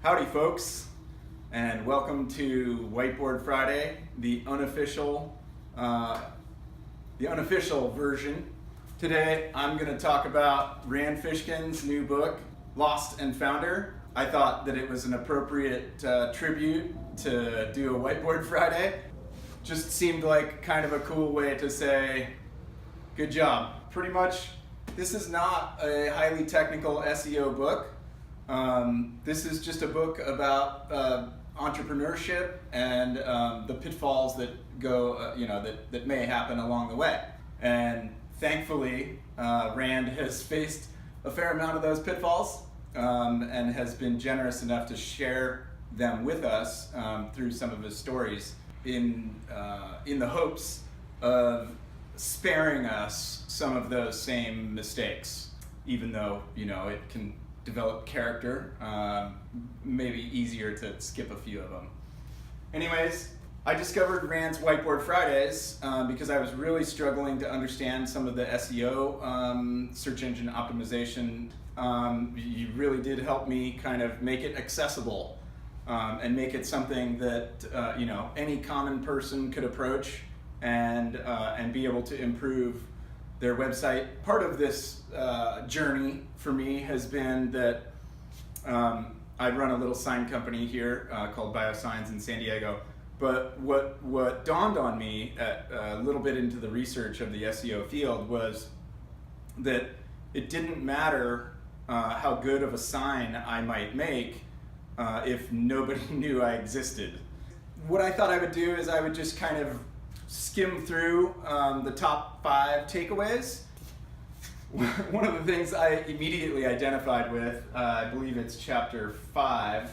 Howdy folks, and welcome to Whiteboard Friday, the unofficial version. Today I'm going to talk about Rand Fishkin's new book, Lost and Founder. I thought that it was an appropriate tribute to do a Whiteboard Friday. Just seemed like kind of a cool way to say, good job. Pretty much, this is not a highly technical SEO book. This is just a book about entrepreneurship and the pitfalls that go, that may happen along the way. And thankfully, Rand has faced a fair amount of those pitfalls and has been generous enough to share them with us through some of his stories in the hopes of sparing us some of those same mistakes, even though, it can develop character, maybe easier to skip a few of them. Anyways, I discovered Rand's Whiteboard Fridays because I was really struggling to understand some of the SEO, search engine optimization. You really did help me kind of make it accessible and make it something that any common person could approach and be able to improve their website. Part of this journey for me has been that I run a little sign company here called BioSigns in San Diego. But what dawned on me a little bit into the research of the SEO field was that it didn't matter how good of a sign I might make if nobody knew I existed. What I thought I would do is I would just kind of skim through the top 5 takeaways. One of the things I immediately identified with, I believe it's chapter 5,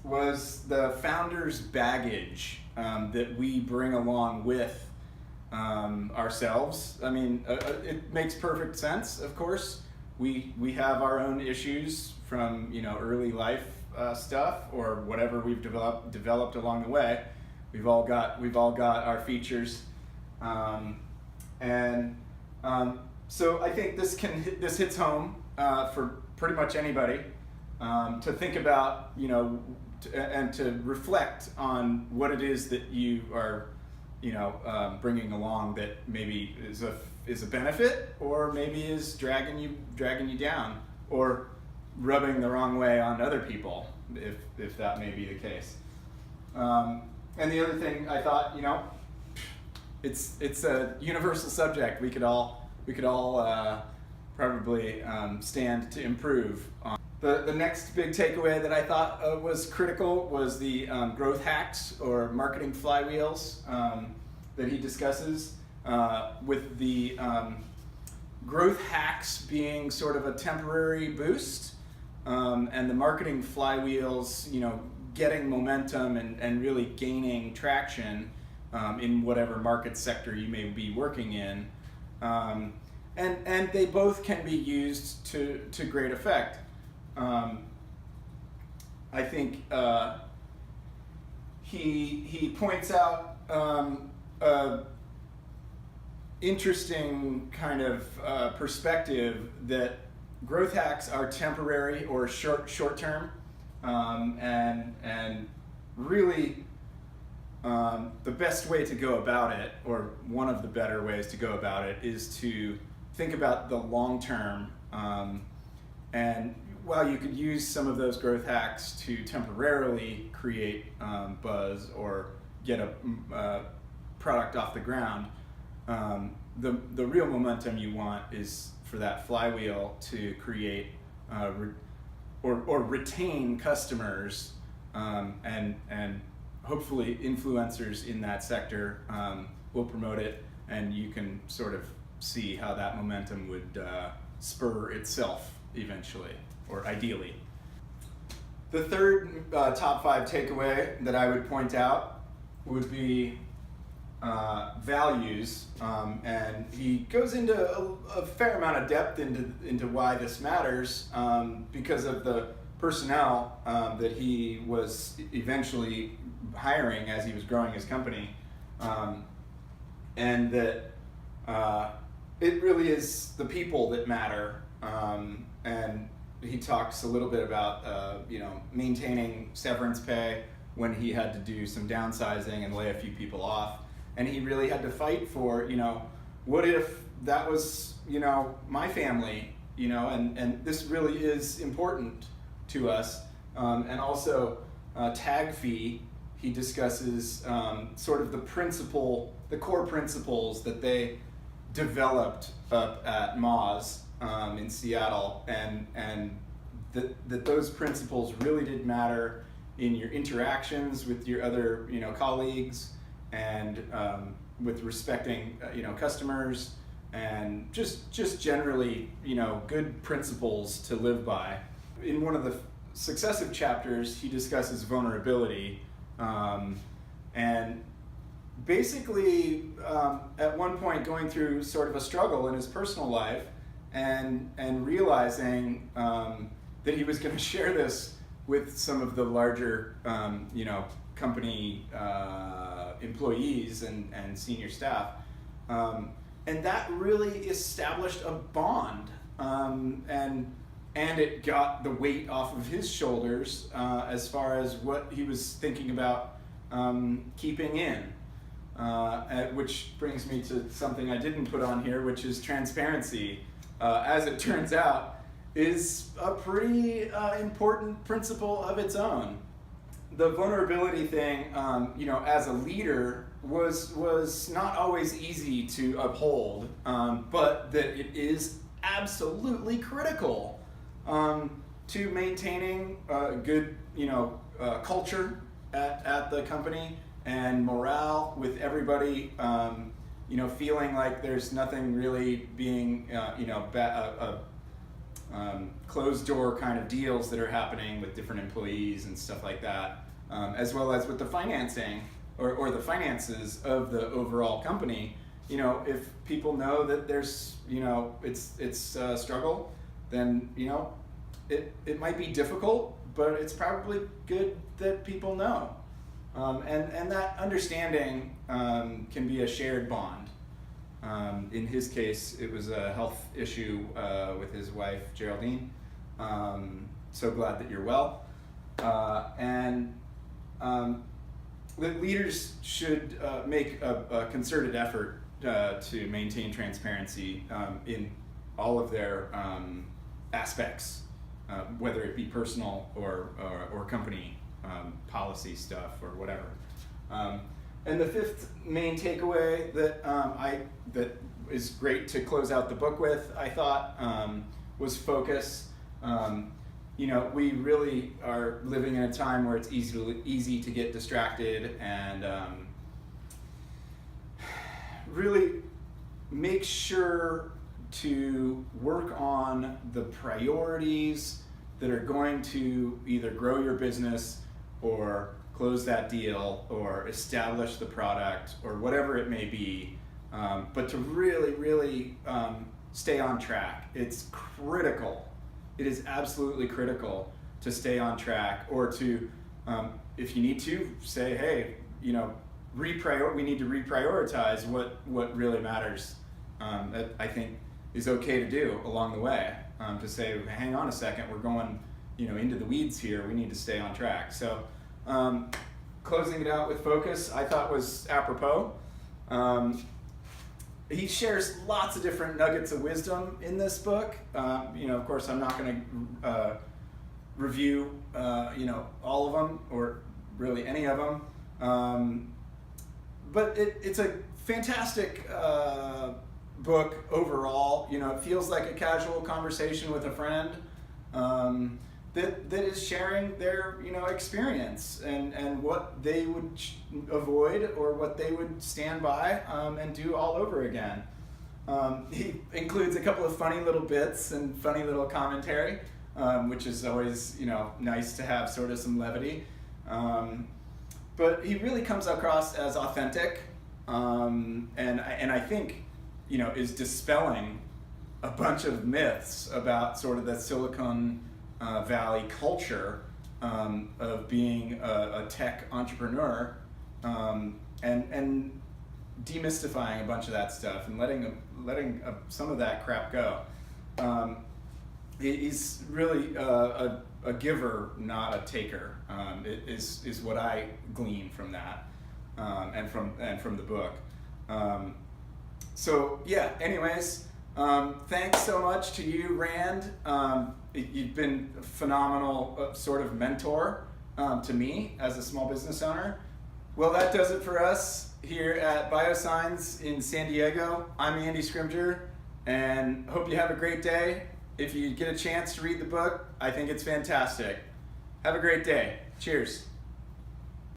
was the founder's baggage that we bring along with ourselves. I mean, it makes perfect sense, of course. We have our own issues from early life stuff or whatever we've developed along the way. We've all got our features, so I think this hits home for pretty much anybody to think about, and to reflect on what it is that you are, bringing along that maybe is a benefit, or maybe is dragging you down, or rubbing the wrong way on other people, if that may be the case. And the other thing I thought, it's a universal subject. We could all probably stand to improve. The next big takeaway that I thought was critical was the growth hacks or marketing flywheels that he discusses, with the growth hacks being sort of a temporary boost, and the marketing flywheels, getting momentum and really gaining traction in whatever market sector you may be working in. And they both can be used to great effect. I think he points out a interesting kind of perspective that growth hacks are temporary or short term, and really the best way to go about it, or one of the better ways to go about it, is to think about the long term. And while you could use some of those growth hacks to temporarily create buzz or get a product off the ground, the real momentum you want is for that flywheel to create or retain customers, and hopefully influencers in that sector will promote it, and you can sort of see how that momentum would spur itself eventually, or ideally. The third top 5 takeaway that I would point out would be values, and he goes into a fair amount of depth into why this matters, because of the personnel that he was eventually hiring as he was growing his company, and that it really is the people that matter, and he talks a little bit about maintaining severance pay when he had to do some downsizing and lay a few people off, and he really had to fight for what if that was my family, and this really is important to us. And also tag fee, he discusses sort of the core principles that they developed up at Moz in Seattle, and that those principles really did matter in your interactions with your other colleagues, and with respecting customers, and just generally good principles to live by. In one of the successive chapters, he discusses vulnerability, and basically at one point going through sort of a struggle in his personal life, and realizing that he was going to share this with some of the larger company employees and senior staff, and that really established a bond, and it got the weight off of his shoulders as far as what he was thinking about keeping in. Which brings me to something I didn't put on here, which is transparency. As it turns out, is a pretty important principle of its own. The vulnerability thing, as a leader, was not always easy to uphold, but that it is absolutely critical to maintaining a good, culture at the company, and morale with everybody, feeling like there's nothing really being, closed door kind of deals that are happening with different employees and stuff like that, as well as with the financing or the finances of the overall company. If people know that there's, it's a struggle, then, it might be difficult, but it's probably good that people know. And that understanding can be a shared bond. In his case, it was a health issue with his wife, Geraldine. So glad that you're well. And that leaders should make a concerted effort to maintain transparency in all of their aspects, whether it be personal or company policy stuff or whatever. And the fifth main takeaway that is great to close out the book with, I thought, was focus. We really are living in a time where it's easy to get distracted, and really make sure to work on the priorities that are going to either grow your business or close that deal or establish the product or whatever it may be, but to really stay on track. It's critical. It is absolutely critical to stay on track, or to, if you need to, say, hey, we need to reprioritize what really matters. That I think is okay to do along the way, to say, hang on a second, we're going into the weeds here, we need to stay on track. So closing it out with focus, I thought was apropos. He shares lots of different nuggets of wisdom in this book. Of course, I'm not going to review all of them, or really any of them. But it's a fantastic book overall. It feels like a casual conversation with a friend that is sharing their experience and what they would avoid or what they would stand by and do all over again. He includes a couple of funny little bits and funny little commentary, which is always nice to have sort of some levity. But he really comes across as authentic, and I think is dispelling a bunch of myths about sort of the Silicon Valley culture of being a tech entrepreneur, and demystifying a bunch of that stuff and letting some of that crap go. he's really a giver, not a taker. Is what I glean from that, and from the book. So yeah. Anyways, thanks so much to you, Rand. You've been a phenomenal sort of mentor to me as a small business owner. Well, that does it for us here at Biosigns in San Diego. I'm Andy Scrimger, and hope you have a great day. If you get a chance to read the book, I think it's fantastic. Have a great day. Cheers.